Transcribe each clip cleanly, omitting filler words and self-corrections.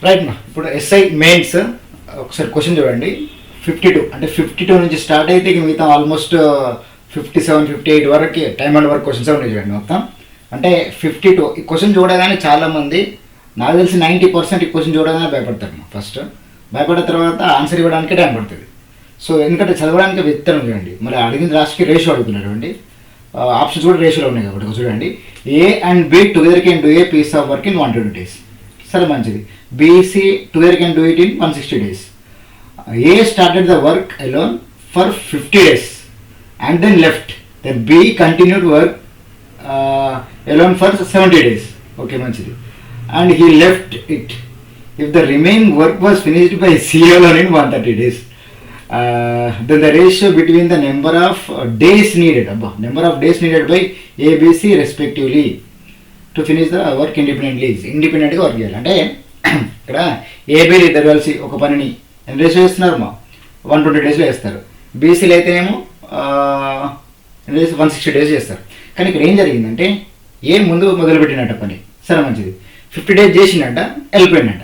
Right మా. ఇప్పుడు SI mains ఒకసారి క్వశ్చన్ చూడండి. 52 అంటే 52 నుంచి స్టార్ట్ అయితే ఇక మిగతా ఆల్మోస్ట్ 57, 58 వరకు టైమ్ అండ్ వర్క్ క్వశ్చన్స్ ఉన్నాయి చూడండి మొత్తం. అంటే 52 ఈ క్వశ్చన్ చూడగానే చాలామంది, నాకు తెలిసి 90% ఈ క్వశ్చన్ చూడగానే భయపడతారు మా. ఫస్ట్ భయపడిన తర్వాత ఆన్సర్ ఇవ్వడానికి టైం పడుతుంది. సో ఎందుకంటే చదవడానికి విత్తనం చూడండి. మరి అడిగిన రాష్ట్రకి రేషియో అడుగుతున్నాడు. ఆప్షన్స్ కూడా రేషియోలో ఉన్నాయి కాబట్టి చూడండి. A and B together can do a piece of work in 120 days. సరే మంచిది. BC together can do it in 160 days. A started the work alone for 50 days and then left. Then B continued work alone for 70 days. Okay మంచిది. And he left it if the remaining work was finished by C alone in 130 days. Then the ratio between the number of days needed by A, B, C respectively to finish the work independently is ఇండిపెండెంట్గా work చేయాలి. అంటే ఇక్కడ ఏబీలు ఇద్దరు కలిసి ఒక పనిని ఎన్ని డేస్లో చేస్తున్నారు మా? 120 daysలో చేస్తారు. బీసీలు అయితేనేమో 160 days చేస్తారు. కానీ ఇక్కడ ఏం జరిగిందంటే ఏ ముందు మొదలుపెట్టినట్ట పని. సరే మంచిది. 50 days చేసినట్ట వెళ్ళిపోయినట్ట.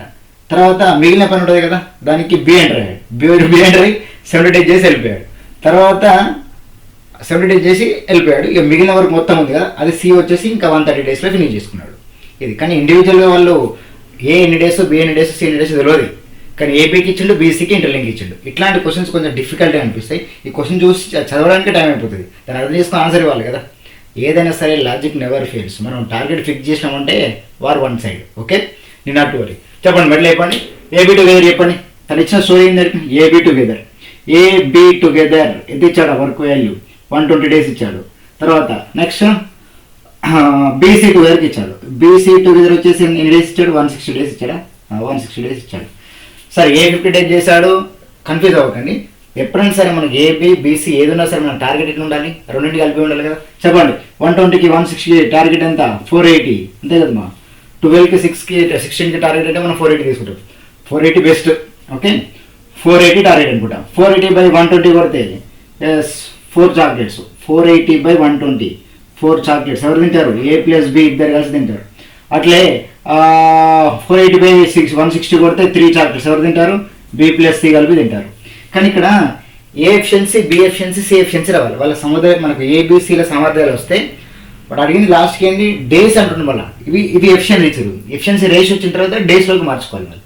తర్వాత మిగిలిన పని ఉంటుంది కదా, దానికి బి ఎంటర్ అయ్యాడు. బి ఎంటర్ అయ్యి 70 days చేసి వెళ్ళిపోయాడు. తర్వాత 70 days చేసి వెళ్ళిపోయాడు. ఇక మిగిలిన వరకు మొత్తం ఉంది కదా, అది సి వచ్చేసి ఇంకా 130 daysలో ఫినిష్ చేసుకున్నాడు. ఇది కానీ ఇండివిజువల్గా వాళ్ళు ఏ ఎన్ని డేస్, బి ఎన్ని డేస్, సి ఎన్ని డేస్ తెలియదు. కానీ ఏబీకి ఇచ్చిండు, బీసీకి ఇంటర్లింక్ ఇచ్చిండు. ఇట్లాంటి క్వశ్చన్స్ కొంచెం డిఫికల్ట్గా అనిపిస్తాయి. ఈ క్వశ్చన్ చూసి చదవడానికి టైం అయిపోతుంది. దాన్ని అర్థం చేసుకుని ఆన్సర్ ఇవ్వాలి కదా. ఏదైనా సరే లాజిక్ నెవర్ ఫెయిల్స్. మనం టార్గెట్ ఫిక్స్ చేసినామంటే వార్ వన్ సైడ్. ఓకే, నేను నాట్ టు వరీ. చెప్పండి మెడల్ చెప్పండి. ఏబీ టుగెదర్ చెప్పండి. తను ఇచ్చిన స్టోరీ ఏంటంటే ఏబీ టుగెదర్ ఎంత ఇచ్చాడు వర్క్ వాల్యూ? 120 days ఇచ్చాడు. తర్వాత నెక్స్ట్ బీసీ టుగెదర్కి ఇచ్చాడు. బీసీ టుగెదర్ వచ్చేసి ఎన్ని డేస్ ఇచ్చాడు? 160 days ఇచ్చాడా? 160 days ఇచ్చాడు. సరే ఏ 50 days చేశాడు? కన్ఫ్యూజ్ అవ్వకండి. ఎప్పుడైనా సరే మనకి ఏబీ బీసీ ఏదైనా సరే మన టార్గెట్ ఎట్లా ఉండాలి? రెండింటికి కలిపి ఉండాలి కదా. చెప్పండి. 120కి 160 టార్గెట్ ఎంత? 480 అంతే కదమ్మా. 12కి 6కి 16కి టార్గెట్ అంటే మనం 480 తీసుకుంటాం. 480 బెస్ట్. ఓకే, 480 టార్గెట్ అనుకుంటాం. 480 by 120 కొడితే 4 చాక్లెట్స్. 480 by 120 4 చాక్లెట్స్ ఎవరు తింటారు? ఏ ప్లస్ బి ఇద్దరు కలిసి తింటారు. అట్లే 480 by 160 కొడితే 3 చాక్లెట్స్ ఎవరు తింటారు? బి ప్లస్ సి కలిపి తింటారు. కానీ ఇక్కడ A efficiency, B efficiency, C efficiency రావాలి. వాళ్ళ సముదాయం మనకు ఏబిసిల సామర్థ్యాలు వస్తే బట్ అడిగింది లాస్ట్కి ఏంటి? డేస్ అంటున్నాం. వల్ల ఇది ఎఫిషియన్సీ రేషియో వచ్చిన తర్వాత డేస్లోకి మార్చుకోవాలి. మళ్ళీ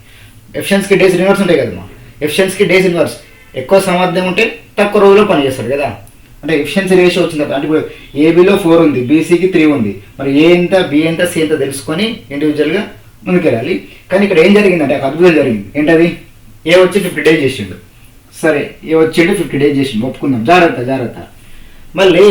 ఎఫిషియన్సీకి డేస్ ఇన్వర్స్ ఉంటాయి కదమ్మా. ఎఫిషియన్సీకి డేస్ ఇన్వర్స్. ఎక్కువ సామర్థ్యం ఉంటే తక్కువ రోజులో పని చేస్తారు కదా. అంటే ఎఫిషియన్సీ రేషియో వచ్చిన తర్వాత అంటే ఇప్పుడు ఏబీలో 4 ఉంది, బీసీకి 3 ఉంది. మరి ఏ ఎంత, బి ఎంత, సి ఎంత తెలుసుకొని ఇండివిజువల్గా ముందుకెళ్ళాలి. కానీ ఇక్కడ ఏం జరిగిందంటే ఒక అద్భుతం జరిగింది. ఏంటది? ఏ వచ్చి 50 days చేసిండు. సరే ఏ వచ్చిండు 50 days చేసిండు, ఒప్పుకుందాం. జాగ్రత్త. మళ్ళీ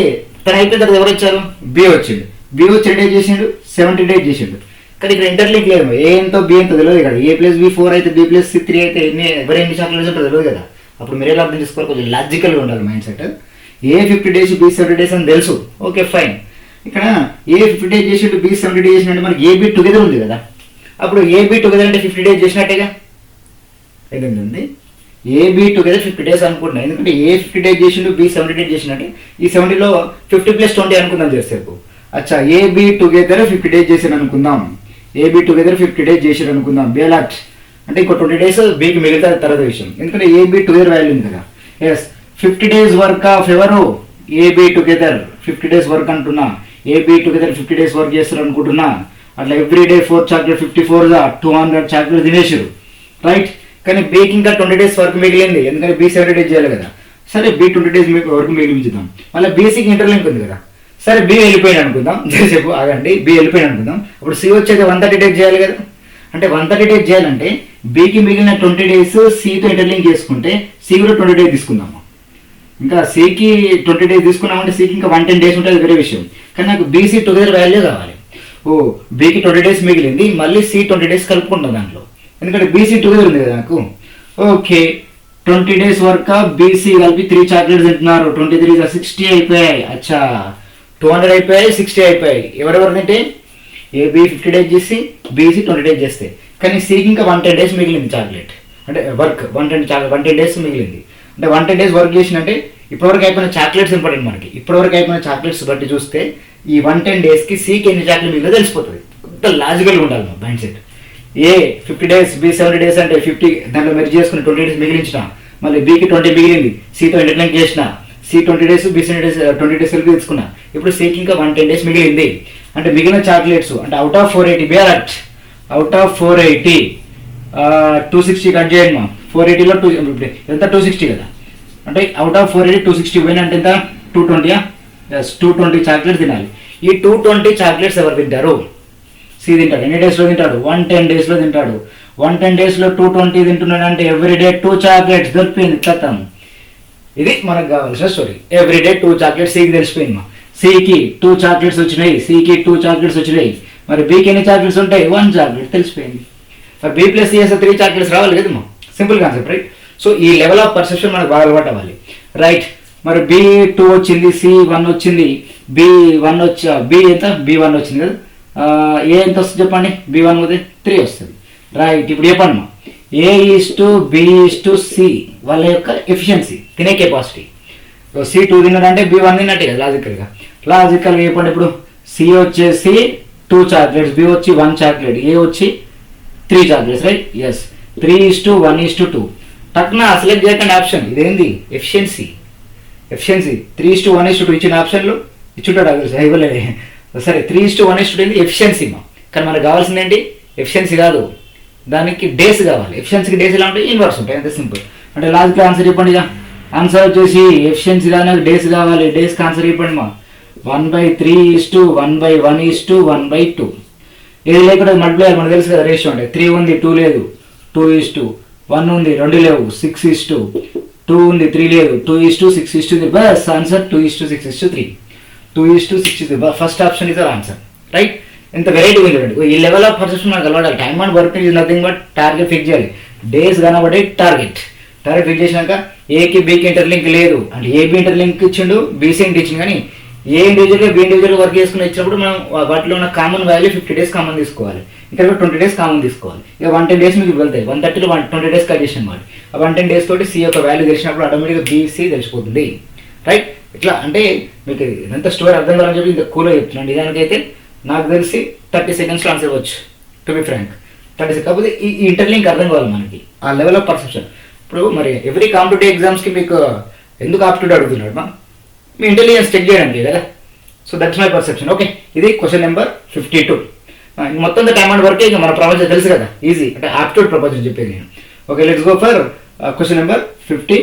తను అయిపోయిన తర్వాత ఎవరు వచ్చారు? బి వచ్చిండు. బి వచ్చి 10 days చేసిండు, 70 days చేసిండు. కానీ ఇక్కడ ఇంటర్లింక్ లేదు. ఏ ఎంతో బి ఎంతో తెలియదు కదా. ఏ ప్లస్ బి 4 అయితే బి ప్లస్ సి 3 అయితే ఎన్ని చాక్లెట్స్ ఉంటుందో తెలియదు కదా. అప్పుడు మీరు ఎలా అర్థం చేసుకోవాలి? కొంచెం లాజికల్గా ఉండాలి మైండ్ సెట్. ఏ 50 days, బి 70 days అని తెలుసు. Okay fine. ఇక్కడ ఏ 50 days చేసిండు, బి 70 days చేసినట్టు మనకి ఏబీ టుగెదర్ ఉంది కదా. అప్పుడు ఏబీ టుగెదర్ అంటే 50 days చేసినట్టేగా. ఏదండి? ఏబీ టుగెదర్ 50 days అనుకుంటున్నాను. ఎందుకంటే ఏ 50 days చేసిండు, బి 70 days చేసినట్టే. ఈ 70లో 50 + 20 అనుకుందాం చేసేపు. అచ్చా ఏబీ టుగెదర్ 50 days చేసాను అనుకుందాం. ఏబీ టుగెదర్ 50 days చేసాడు అనుకుందాం. బేలాట్ అంటే ఇంకో 20 days బీకి మిగతా తర్వాత విషయం. ఎందుకంటే ఏబీ టుగెదర్ వాల్యూ ఉంది కదా. ఎస్ 50 days వర్క్ ఆఫ్ ఎవరు? ఏబీ టుగెదర్ 50 days వర్క్ అంటున్నా. ఏబీ టుగెదర్ 50 days వర్క్ చేస్తారు అనుకుంటున్నా. అట్లా ఎవ్రీ డే 4 చాక్లెట్ 54 200 చాక్లెట్ తినేసారు. రైట్. కానీ బీకి ఇంకా 20 days వర్క్ మిగిలింది. ఎందుకంటే బీ 70 days చేయాలి కదా. సరే బీ 20 days వర్క్ మిగిలించుదాం. మళ్ళీ బీసీకి ఇంటర్లింక్ ఉంది కదా. సరే బి వెళ్ళిపోయిన అనుకుందాం. చెప్పు ఆగండి. బి వెళ్ళిపోయిన అనుకుందాం. అప్పుడు సి వచ్చేది 130 days చేయాలి కదా. అంటే 130 days చేయాలంటే బీకి మిగిలిన 20 days సితో ఇంటర్లింక్ చేసుకుంటే సి కూడా 20 days తీసుకుందాము. ఇంకా సికి 20 days తీసుకున్నామంటే సికి ఇంకా 110 days ఉంటుంది, వేరే విషయం. కానీ నాకు బీసీ టుగెదర్ వాల్యూ కావాలి. బీకి 20 days మిగిలింది, మళ్ళీ సి 20 days కలుపుకుంటాం దాంట్లో. ఎందుకంటే బీసీ టుగెదర్ ఉంది కదా నాకు. ఓకే 20 days వర్క్ బీసీ కలిపి 3 చాక్లెట్స్ తింటున్నారు. 23 60 అయిపోయాయి. అచ్చా 200 అయిపోయాయి, 60 అయిపోయాయి. ఎవరెవరు తింటే ఏబీ 50 days చేసి బీసీ 20 days చేస్తే. కానీ సికి ఇంకా 110 days మిగిలింది చాక్లెట్. అంటే వర్క్ 110 days మిగిలింది. అంటే 110 days వర్క్ చేసినట్టే ఇప్పటివరకు అయిపోయిన చాక్లెట్స్ ఇంపార్టెంట్ మనకి. ఇప్పటివరకు అయిపోయిన చాక్లెట్స్ బట్టి చూస్తే ఈ 110 daysకి సికి ఎన్ని చాక్లెట్ మిగిలిందో తెలిసిపోతుంది. అంత లాజికల్గా ఉండాలి మా మైండ్ సెట్. ఏ 50 డేస్, బి 70 డేస్ అంటే 50 దాంట్లో మెర్జ్ చేసుకుని 20 డేస్ మిగిలించిన, మళ్ళీ బికి 20 మిగిలింది, సితో ఇంటర్లింక్ చేసిన, C 20 days, B 70 days 20 days వరకు తీసుకున్నా. ఇప్పుడు సికి ఇంకా 110 డేస్ మిగిలింది. అంటే మిగిలిన చాక్లెట్స్ అంటే అవుట్ ఆఫ్ 480 బిఆర్అట్, అవుట్ ఆఫ్ 480 260 కట్ చేయండి మా. 480లో ఎంత 260 కదా, అంటే అవుట్ ఆఫ్ 480 260 పోయినా అంటే ఎంత 220. ఎస్ 220 చాక్లెట్స్ తినాలి. ఈ 220 చాక్లెట్స్ ఎవరు తింటారు? సి తింటాడు. ఎన్ని డేస్లో తింటాడు? 110 డేస్లో తింటాడు. 110 డేస్లో 220 తింటున్నాడు అంటే ఎవ్రీడే 2 చాక్లెట్స్ దొరికిపోయింది కథం. ఇది మనకు కావాల్సిన స్టోరీ. ఎవ్రీడే 2 చాక్లెట్స్ సికి తెలిసిపోయింది మా. సికి 2 చాక్లెట్స్ వచ్చినాయి, సికి 2 చాక్లెట్స్ వచ్చినాయి. మరి బికి ఎన్ని చాక్లెట్స్ ఉంటాయి? 1 చాక్లెట్ తెలిసిపోయింది. మరి బి ప్లస్ సి 3 చాక్లెట్స్ రావాలి కదా మా. Simple concept right. సో ఈ లెవెల్ ఆఫ్ పర్సెప్షన్ మనకు బాగా అలవాటు అవ్వాలి రైట్. మరి బి 2 వచ్చింది, సి 1 వచ్చింది, బి 1 బి ఎంత బి 1 వచ్చింది కదా. ఏ ఎంత వస్తుంది చెప్పండి? బి 1 పోతే 3 వస్తుంది రైట్. ఇప్పుడు చెప్పండి మా, A is to B is to C వాళ్ళ యొక్క ఎఫిషియన్సీ, తినే కెపాసిటీ. సి 2 తిన్నాడంటే బి 1 తిన్నట్టే కదా లాజికల్గా. లాజికల్గా చెప్పండి ఇప్పుడు సి వచ్చేసి 2 చాక్లెట్స్, బి వచ్చి 1 చాక్లెట్, ఏ వచ్చి 3 చాక్లెట్స్ రైట్. ఎస్ 3:1:2 టక్న సెలెక్ట్ చేయకండి ఆప్షన్. ఇదేంది ఎఫిషియన్సీ. 3:1:2 ఇచ్చిన ఆప్షన్లు ఇచ్చుంటాడు ఇవ్వలేదు సరే. 3:1:2 ఏంది ఎఫిషియన్సీ మా. కానీ మనకు కావాల్సింది ఏంటి? ఎఫిషియన్సీ కాదు, దానికి డేస్ కావాలి. ఎఫిషియన్సీకి డేస్ ఎలా ఉంటాయి? ఇన్వర్స్ ఉంటాయి, అంతే సింపుల్. అంటే లాజికల్ ఆన్సర్ చెప్పండి ఇక. ఆన్సర్ వచ్చేసి ఎఫిషియన్సీ కానీ నాకు డేస్ కావాలి. డేస్కి ఆన్సర్ చెప్పండి మా. 1/3:1/1:1/2. ఏది లేకుండా మల్టిప్లై మనకు తెలుసు కదా రేషియో అంటే. 3 ఉంది 2 లేదు, 2:1 ఉంది 2 లేవు, 6:2 ఉంది 3 లేదు, 2:6:3. బస్ answer 2:6:3. 2:6:3 first option is our answer right. ఎంత వెరైటీ ఉంది చూడండి. ఈ లెవెల్ ఆఫ్ పర్సెప్షన్ మనకు అలవాడాలి. Time and work is nothing but target fix చేయాలి. డేస్ కనబడే టార్గెట్ ఫిక్స్ చేసినాక ఏకి బికి ఇంటర్లింక్ లేదు అంటే ఏబి ఇంటర్లింక్ ఇచ్చిండు, బీసీ ఇంటి ఇచ్చిండు. కానీ ఏ ఇండివిజువల్గా బి ఇండివిజువల్ వర్క్ చేసుకుని ఇచ్చినప్పుడు మనం వాటిలో ఉన్న కామన్ వాల్యూ 50 డేస్ కామన్ తీసుకోవాలి, ఇక్కడ 20 డేస్ కామన్ తీసుకోవాలి. ఇక 110 డేస్ మీకు వెళ్తాయి. 130లో 20 డేస్ కట్ చేసిన మాట. ఆ 110 డేస్ తోటి సి యొక్క వాల్యూ తెలిసినప్పుడు ఆటోమేటిక్గా బీసీ తెలిసిపోతుంది రైట్. ఇట్లా అంటే మీకు ఎంత స్టోరీ అర్థం కావాలని చెప్పి ఇంత కూల్గా చెప్తున్నాను. నిజానికైతే నాకు తెలిసి 30 సెకండ్స్లో ఆన్సర్ ఇవ్వచ్చు టు బి ఫ్రాంక్. 30 సెకండ్ కాకపోతే ఈ ఇంటర్లింక్ అర్థం కావాలి మనకి, ఆ లెవెల్ ఆఫ్ పర్సెప్షన్. ఇప్పుడు మరి ఎవ్రీ కాంపిటేటివ్ ఎగ్జామ్స్కి మీకు ఎందుకు ఆప్టిట్యూడ్ అడుగుతున్నాడు మా? మీ ఇంటెలిజెన్స్ చెక్ చేయడానికి కదా. So that's my perception. Okay, ఇది క్వశ్చన్ నెంబర్ 52. మొత్తం టైమ్ అండ్ వర్కే ఇక మన ప్రపంచం తెలుసు కదా, ఈజీ అంటే ఆప్టిట్యూడ్ ప్రపంచం చెప్పేది నేను. Okay, let's go for question number 53.